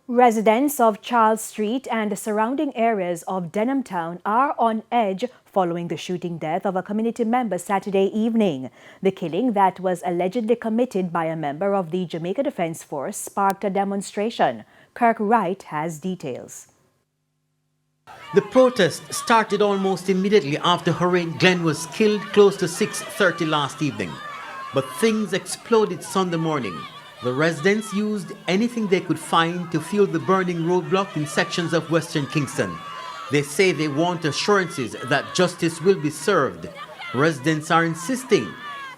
Residents of Charles Street and the surrounding areas of Denham town are on edge following the shooting death of a community member Saturday evening. The killing that was allegedly committed by a member of the Jamaica Defense Force sparked a demonstration. Kirk Wright has details. The protest started almost immediately after Hurricane Glenn was killed close to 6:30 last evening. But things exploded Sunday morning. The residents used anything they could find to fuel the burning roadblock in sections of Western Kingston. They say they want assurances that justice will be served. Residents are insisting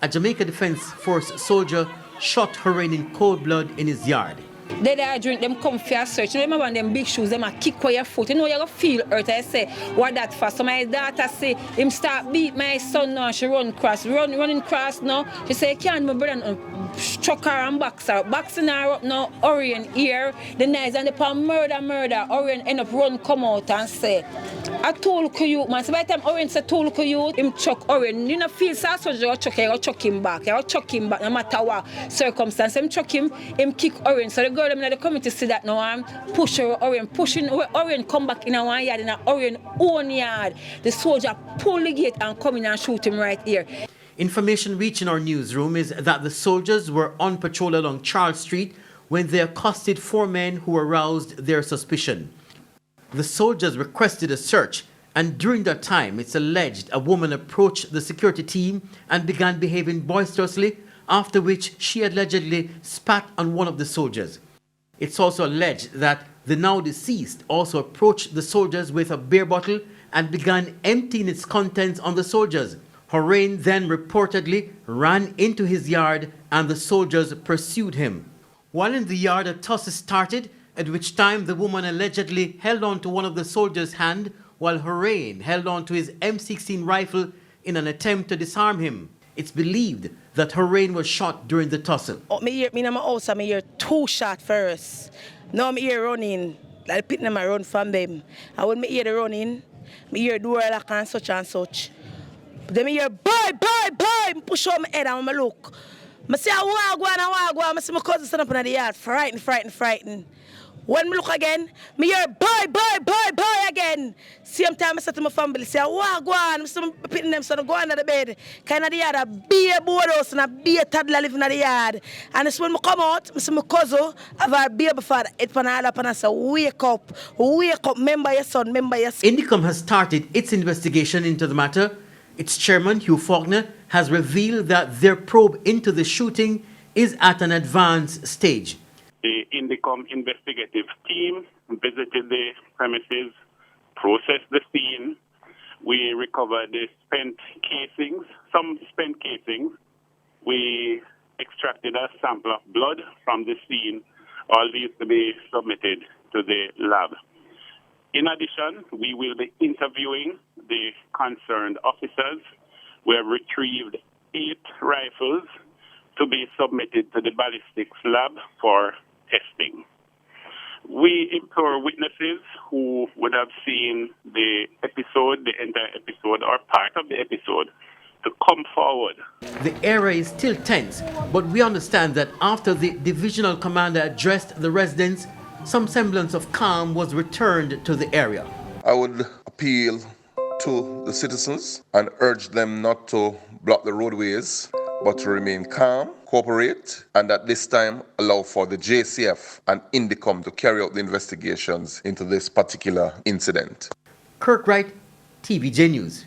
a Jamaica Defense Force soldier shot Hurricane in cold blood in his yard. They there drink them come for a search. You know, remember them big shoes, them a kick for your foot. You know, you're going to feel hurt. I say, what that for? So my daughter say, him start beat my son now. She running cross now. She say, can't my brother chuck her and box her. Boxing her up now, Orion here. The nice and the palm murder. Orion end up come out and say, I told you, man. So by the time Orion say told you, him chuck Orion. You know, feel so you chuck him back. You chuck him back no matter what circumstance. Him chuck him kick Orion. So the girl them in the community see that now and push her Orion, pushing Orion come back in our yard, in our Orion own yard. The soldier pull the gate and come in and shoot him right here. Information reaching our newsroom is that the soldiers were on patrol along Charles Street when they accosted four men who aroused their suspicion. The soldiers requested a search, and during that time it's alleged a woman approached the security team and began behaving boisterously, after which she allegedly spat on one of the soldiers. It's also alleged that the now deceased also approached the soldiers with a beer bottle and began emptying its contents on the soldiers. Hurricane then reportedly ran into his yard and the soldiers pursued him. While in the yard, a tussle started, at which time the woman allegedly held on to one of the soldiers' hand while Hurricane held on to his M16 rifle in an attempt to disarm him. It's believed that Hurricane was shot during the tussle. Me in my house, I hear two shots first. Now I hear running, like picking them run from them. And when I hear the running, I hear door lock and such. Then I hear boy, push on my head and I look. I say, I see my cousin stand up in the yard, frightened. When I look again, I hear boy again. Same time I say to my family, say, go on. I see them picking them, so they go under the bed. Kind of the yard, a beer board house and a beer toddler living in the yard. And it's when I come out, I see my cousin have a beer before it pan all up and I say, wake up, remember your son. Indicom has started its investigation into the matter. Its chairman, Hugh Faulkner, has revealed that their probe into the shooting is at an advanced stage. The Indicom investigative team visited the premises, processed the scene. We recovered the some spent casings. We extracted a sample of blood from the scene. All these to be submitted to the lab. In addition, we will be interviewing the concerned officers. We have retrieved 8 rifles to be submitted to the ballistics lab for testing. We implore witnesses who would have seen the entire episode, or part of the episode, to come forward. The area is still tense, but we understand that after the divisional commander addressed the residents, some semblance of calm was returned to the area. I would appeal to the citizens and urge them not to block the roadways, but to remain calm, cooperate, and at this time allow for the JCF and Indicom to carry out the investigations into this particular incident. Kirk Wright, TVJ News.